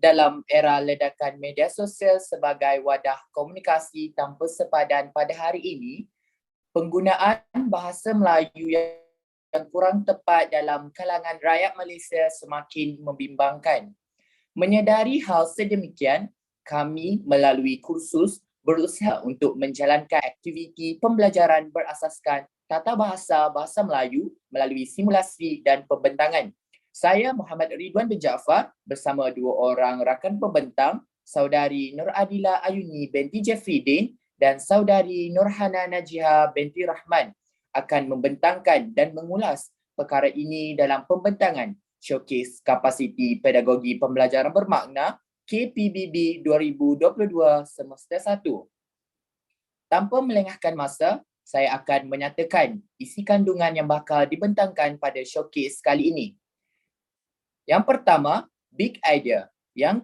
dalam era ledakan media sosial sebagai wadah komunikasi tanpa sepadan pada hari ini, penggunaan bahasa Melayu yang kurang tepat dalam kalangan rakyat Malaysia semakin membimbangkan. Menyedari hal sedemikian, kami melalui kursus berusaha untuk menjalankan aktiviti pembelajaran berasaskan tata bahasa bahasa Melayu melalui simulasi dan pembentangan. Saya Muhammad Ridwan bin Jaafar bersama dua orang rakan pembentang, Saudari Nur Adila Ayuni binti Jeffrydin dan Saudari Nurhana Najiha binti Rahman akan membentangkan dan mengulas perkara ini dalam pembentangan Showcase Kapasiti Pedagogi Pembelajaran Bermakna KPBB 2022 Semester 1. Tanpa melengahkan masa, saya akan menyatakan isi kandungan yang bakal dibentangkan pada showcase kali ini. Yang pertama, big idea. Yang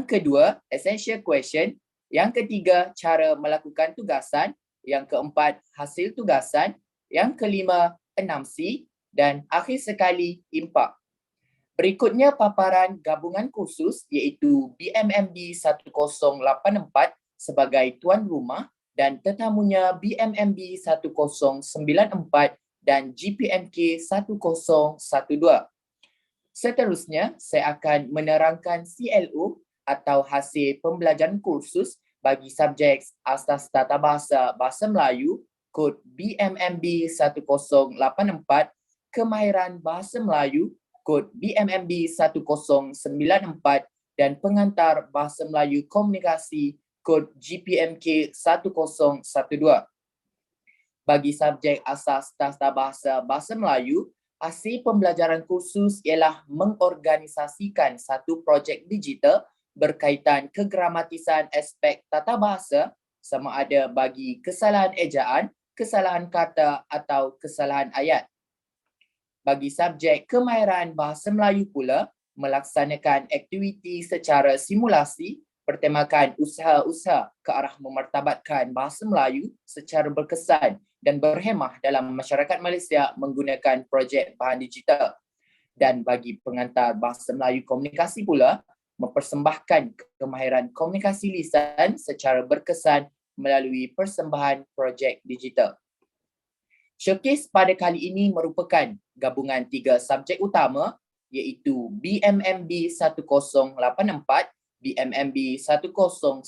kedua, essential question. Yang ketiga, cara melakukan tugasan. Yang keempat, hasil tugasan. Yang kelima, 6C. Dan akhir sekali, impak. Berikutnya paparan gabungan kursus iaitu BMMB 1084 sebagai tuan rumah dan tetamunya BMMB 1094 dan GPMK 1012. Seterusnya, saya akan menerangkan CLO atau hasil pembelajaran kursus bagi subjek Asas Tata Bahasa Bahasa Melayu, kod BMMB 1084, Kemahiran Bahasa Melayu, kod BMMB 1094 dan Pengantar Bahasa Melayu Komunikasi, kod GPMK 1012. Bagi subjek Asas Tata Bahasa Bahasa Melayu, hasil pembelajaran kursus ialah mengorganisasikan satu projek digital berkaitan kegramatisan aspek tata bahasa sama ada bagi kesalahan ejaan, kesalahan kata atau kesalahan ayat. Bagi subjek kemahiran bahasa Melayu pula, melaksanakan aktiviti secara simulasi bertemakan usaha-usaha ke arah memartabatkan bahasa Melayu secara berkesan dan berhemah dalam masyarakat Malaysia menggunakan projek bahan digital. Dan bagi pengantar bahasa Melayu komunikasi pula, mempersembahkan kemahiran komunikasi lisan secara berkesan melalui persembahan projek digital. Showcase pada kali ini merupakan gabungan 3 subjek utama iaitu BMMB 1084, BMMB 1094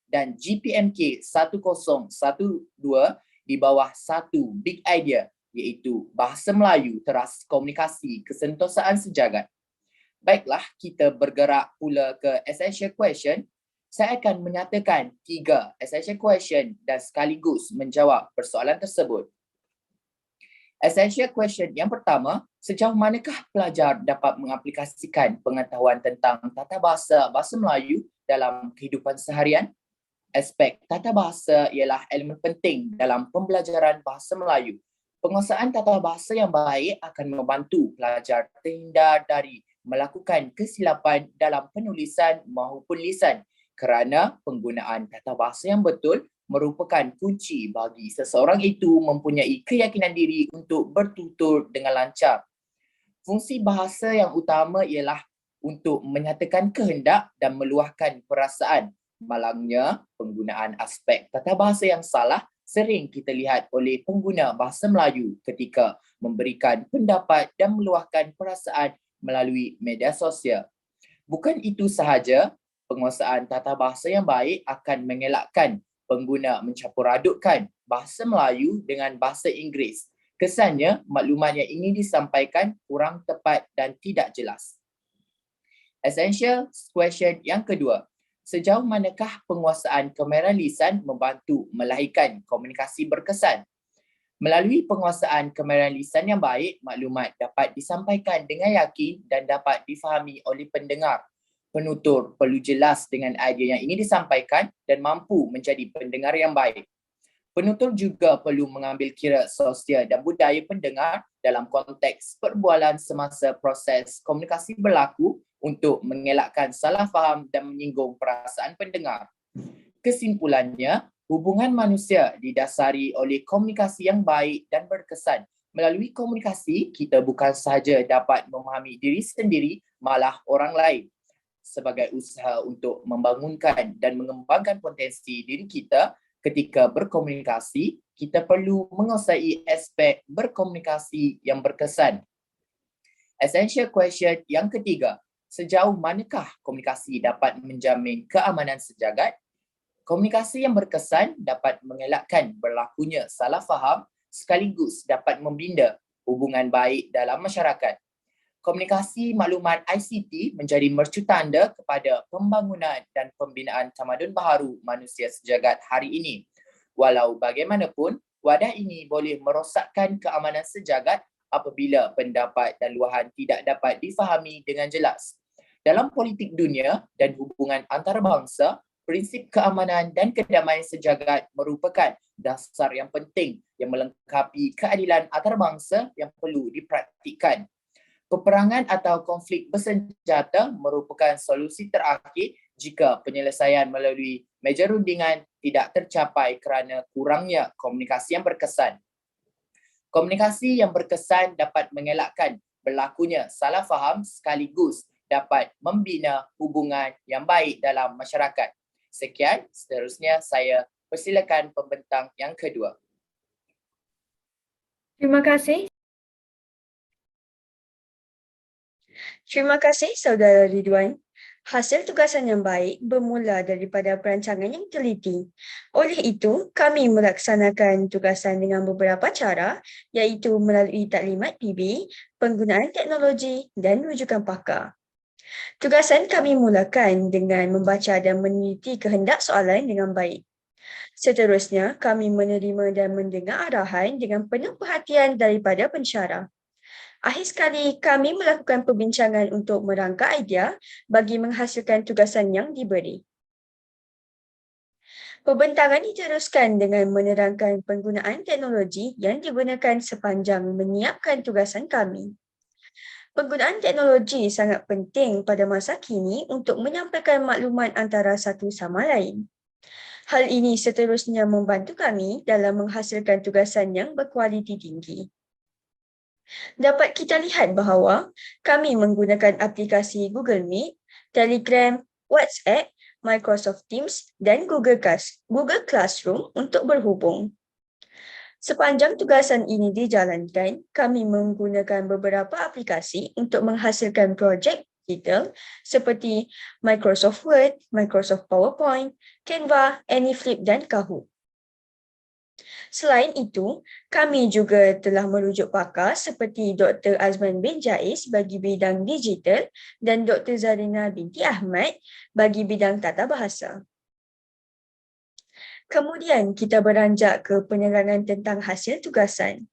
dan GPMK 1012 di bawah satu big idea iaitu Bahasa Melayu Teras Komunikasi Kesentosaan Sejagat. Baiklah, kita bergerak pula ke essential question. Saya akan menyatakan 3 essential question dan sekaligus menjawab persoalan tersebut. Essential question yang pertama, sejauh manakah pelajar dapat mengaplikasikan pengetahuan tentang tata bahasa bahasa Melayu dalam kehidupan seharian? Aspek tata bahasa ialah elemen penting dalam pembelajaran bahasa Melayu. Penguasaan tata bahasa yang baik akan membantu pelajar terhindar dari melakukan kesilapan dalam penulisan maupun lisan kerana penggunaan tata bahasa yang betul merupakan kunci bagi seseorang itu mempunyai keyakinan diri untuk bertutur dengan lancar. Fungsi bahasa yang utama ialah untuk menyatakan kehendak dan meluahkan perasaan. Malangnya, penggunaan aspek tata bahasa yang salah sering kita lihat oleh pengguna bahasa Melayu ketika memberikan pendapat dan meluahkan perasaan melalui media sosial. Bukan itu sahaja, penguasaan tata bahasa yang baik akan mengelakkan pengguna mencampur adukkan bahasa Melayu dengan bahasa Inggeris. Kesannya, maklumat yang ingin disampaikan kurang tepat dan tidak jelas. Essential question yang kedua. Sejauh manakah penguasaan kemahiran lisan membantu melahirkan komunikasi berkesan? Melalui penguasaan kemahiran lisan yang baik, maklumat dapat disampaikan dengan yakin dan dapat difahami oleh pendengar. Penutur perlu jelas dengan idea yang ingin disampaikan dan mampu menjadi pendengar yang baik. Penutur juga perlu mengambil kira sosial dan budaya pendengar dalam konteks perbualan semasa proses komunikasi berlaku untuk mengelakkan salah faham dan menyinggung perasaan pendengar. Kesimpulannya, hubungan manusia didasari oleh komunikasi yang baik dan berkesan. Melalui komunikasi, kita bukan sahaja dapat memahami diri sendiri, malah orang lain. sebagai usaha untuk membangunkan dan mengembangkan potensi diri kita ketika berkomunikasi, kita perlu menguasai aspek berkomunikasi yang berkesan. Essential question yang ketiga, sejauh manakah komunikasi dapat menjamin keamanan sejagat? Komunikasi yang berkesan dapat mengelakkan berlakunya salah faham sekaligus dapat membina hubungan baik dalam masyarakat. Komunikasi maklumat ICT menjadi mercutanda kepada pembangunan dan pembinaan tamadun baharu manusia sejagat hari ini. Walau bagaimanapun, wadah ini boleh merosakkan keamanan sejagat apabila pendapat dan luahan tidak dapat difahami dengan jelas. Dalam politik dunia dan hubungan antarabangsa, prinsip keamanan dan kedamaian sejagat merupakan dasar yang penting yang melengkapi keadilan antarabangsa yang perlu dipraktikkan. Peperangan atau konflik bersenjata merupakan solusi terakhir jika penyelesaian melalui meja rundingan tidak tercapai kerana kurangnya komunikasi yang berkesan. Komunikasi yang berkesan dapat mengelakkan berlakunya salah faham sekaligus dapat membina hubungan yang baik dalam masyarakat. Sekian, seterusnya saya persilakan pembentang yang kedua. Terima kasih. Terima kasih Saudara Ridwan. Hasil tugasan yang baik bermula daripada perancangan yang teliti. Oleh itu, kami melaksanakan tugasan dengan beberapa cara, iaitu melalui taklimat PB, penggunaan teknologi dan rujukan pakar. Tugasan kami mulakan dengan membaca dan meneliti kehendak soalan dengan baik. Seterusnya, kami menerima dan mendengar arahan dengan penuh perhatian daripada pensyarah. Akhir sekali, kami melakukan perbincangan untuk merangka idea bagi menghasilkan tugasan yang diberi. Pembentangan diteruskan dengan menerangkan penggunaan teknologi yang digunakan sepanjang menyiapkan tugasan kami. Penggunaan teknologi sangat penting pada masa kini untuk menyampaikan maklumat antara satu sama lain. Hal ini seterusnya membantu kami dalam menghasilkan tugasan yang berkualiti tinggi. Dapat kita lihat bahawa kami menggunakan aplikasi Google Meet, Telegram, WhatsApp, Microsoft Teams dan Google Classroom untuk berhubung. Sepanjang tugasan ini dijalankan, kami menggunakan beberapa aplikasi untuk menghasilkan projek digital seperti Microsoft Word, Microsoft PowerPoint, Canva, AnyFlip dan Kahoot. Selain itu, kami juga telah merujuk pakar seperti Dr. Azman bin Jais bagi bidang digital dan Dr. Zarina binti Ahmad bagi bidang tata bahasa. Kemudian kita beranjak ke penerangan tentang hasil tugasan.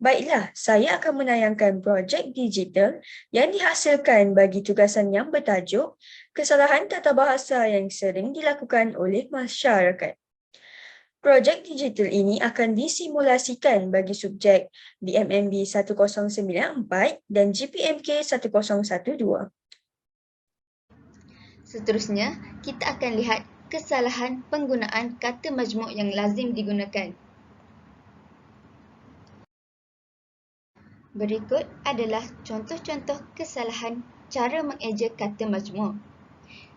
Baiklah, saya akan menayangkan projek digital yang dihasilkan bagi tugasan yang bertajuk Kesalahan Tata Bahasa yang sering dilakukan oleh masyarakat. Projek digital ini akan disimulasikan bagi subjek BMMB 1094 dan GPMK 1012. Seterusnya, kita akan lihat kesalahan penggunaan kata majmuk yang lazim digunakan. Berikut adalah contoh-contoh kesalahan cara mengeja kata majmuk.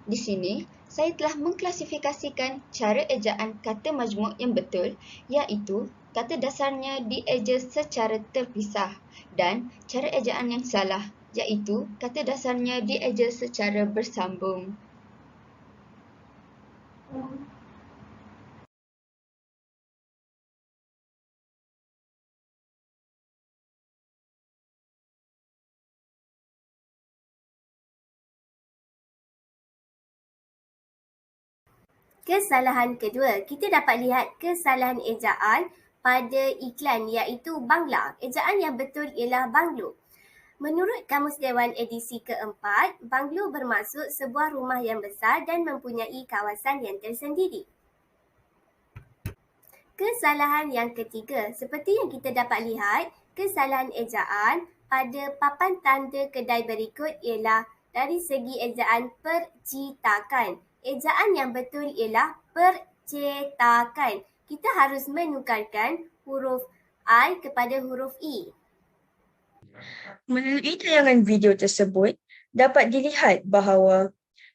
Di sini, saya telah mengklasifikasikan cara ejaan kata majmuk yang betul, iaitu kata dasarnya dieja secara terpisah, dan cara ejaan yang salah, iaitu kata dasarnya dieja secara bersambung. Kesalahan kedua, kita dapat lihat kesalahan ejaan pada iklan iaitu Bangla. Ejaan yang betul ialah Banglo. Menurut Kamus Dewan edisi keempat, Banglo bermaksud sebuah rumah yang besar dan mempunyai kawasan yang tersendiri. Kesalahan yang ketiga, seperti yang kita dapat lihat, kesalahan ejaan pada papan tanda kedai berikut ialah dari segi ejaan percetakan. Ejaan yang betul ialah percetakan. Kita harus menukarkan huruf I kepada huruf I. Melalui tayangan video tersebut, dapat dilihat bahawa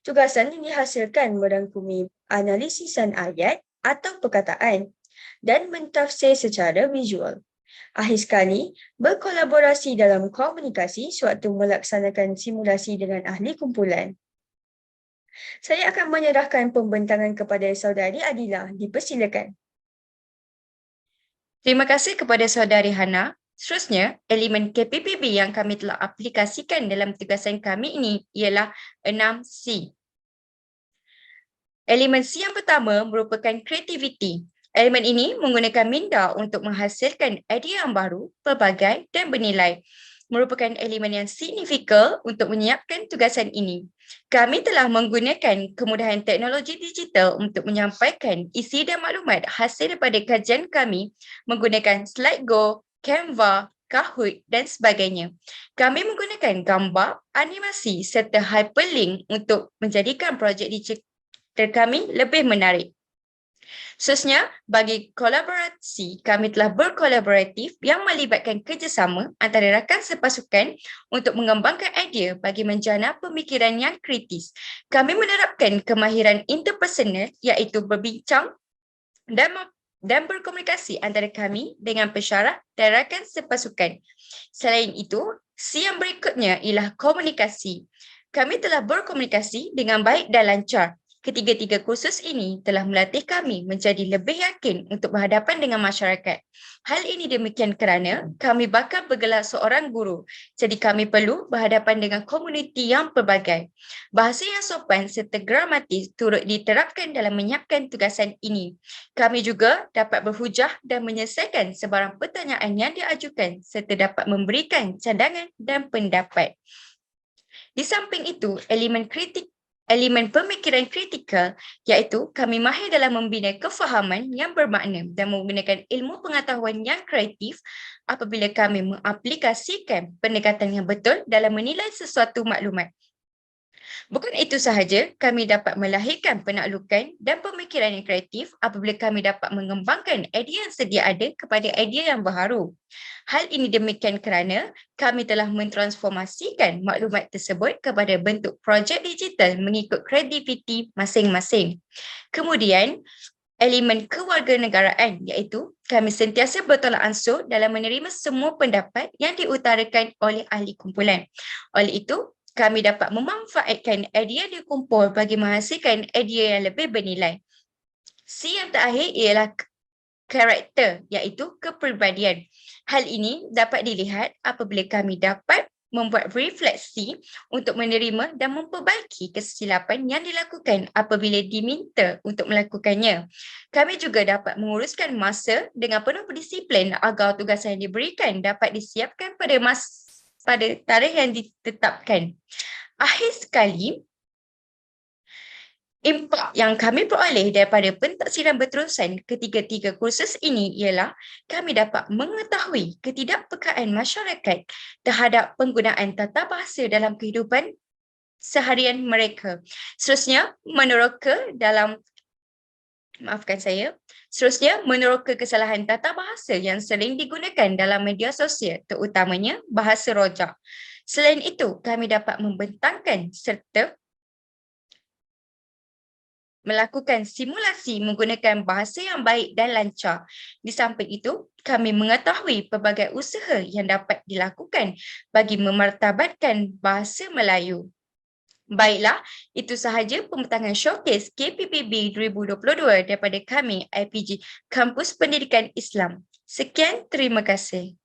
Tugasan yang dihasilkan merangkumi analisisan ayat atau perkataan dan mentafsir secara visual. Akhir sekali, berkolaborasi dalam komunikasi sewaktu melaksanakan simulasi dengan ahli kumpulan. Saya akan menyerahkan pembentangan kepada saudari Adila. Dipersilakan. Terima kasih kepada saudari Hana. Seterusnya, elemen KPPB yang kami telah aplikasikan dalam tugasan kami ini ialah 6C. Elemen C yang pertama merupakan kreativiti. Elemen ini menggunakan minda untuk menghasilkan idea yang baru, pelbagai dan bernilai. Merupakan elemen yang signifikal untuk menyiapkan tugasan ini. Kami telah menggunakan kemudahan teknologi digital untuk menyampaikan isi dan maklumat hasil daripada kajian kami menggunakan SlideGo, Canva, Kahoot dan sebagainya. Kami menggunakan gambar, animasi serta hyperlink untuk menjadikan projek digital kami lebih menarik. Seterusnya, bagi kolaborasi, kami telah berkolaboratif yang melibatkan kerjasama antara rakan sepasukan untuk mengembangkan idea bagi menjana pemikiran yang kritis. Kami menerapkan kemahiran interpersonal iaitu berbincang dan berkomunikasi antara kami dengan pensyarah dan rakan sepasukan. Selain itu, C yang berikutnya ialah komunikasi. Kami telah berkomunikasi dengan baik dan lancar. Ketiga-tiga kursus ini telah melatih kami menjadi lebih yakin untuk berhadapan dengan masyarakat. Hal ini demikian kerana kami bakal bergelar seorang guru. Jadi kami perlu berhadapan dengan komuniti yang pelbagai. Bahasa yang sopan serta gramatis turut diterapkan dalam menyiapkan tugasan ini. Kami juga dapat berhujah dan menyelesaikan sebarang pertanyaan yang diajukan serta dapat memberikan cadangan dan pendapat. Di samping itu, elemen pemikiran kritikal iaitu kami mahir dalam membina kefahaman yang bermakna dan menggunakan ilmu pengetahuan yang kreatif apabila kami mengaplikasikan pendekatan yang betul dalam menilai sesuatu maklumat. Bukan itu sahaja, kami dapat melahirkan penaklukan dan pemikiran yang kreatif apabila kami dapat mengembangkan idea yang sedia ada kepada idea yang baharu. Hal ini demikian kerana kami telah mentransformasikan maklumat tersebut kepada bentuk projek digital mengikut kreativiti masing-masing. Kemudian, elemen kewarganegaraan iaitu kami sentiasa bertolak ansur dalam menerima semua pendapat yang diutarakan oleh ahli kumpulan. Oleh itu, kami dapat memanfaatkan idea dikumpul bagi menghasilkan idea yang lebih bernilai. C yang terakhir ialah karakter iaitu kepribadian. Hal ini dapat dilihat apabila kami dapat membuat refleksi untuk menerima dan memperbaiki kesilapan yang dilakukan apabila diminta untuk melakukannya. Kami juga dapat menguruskan masa dengan penuh disiplin agar tugasan yang diberikan dapat disiapkan pada tarikh yang ditetapkan. Akhir sekali, impak yang kami peroleh daripada pentaksiran berterusan ketiga-tiga kursus ini ialah kami dapat mengetahui ketidakpekaan masyarakat terhadap penggunaan tata bahasa dalam kehidupan seharian mereka. Seterusnya, meneroka kesalahan tata bahasa yang sering digunakan dalam media sosial, terutamanya bahasa rojak. Selain itu, kami dapat membentangkan serta melakukan simulasi menggunakan bahasa yang baik dan lancar. Di samping itu, kami mengetahui pelbagai usaha yang dapat dilakukan bagi memartabatkan bahasa Melayu. Baiklah, itu sahaja pembentangan showcase KPPB 2022 daripada kami IPG Kampus Pendidikan Islam. Sekian, terima kasih.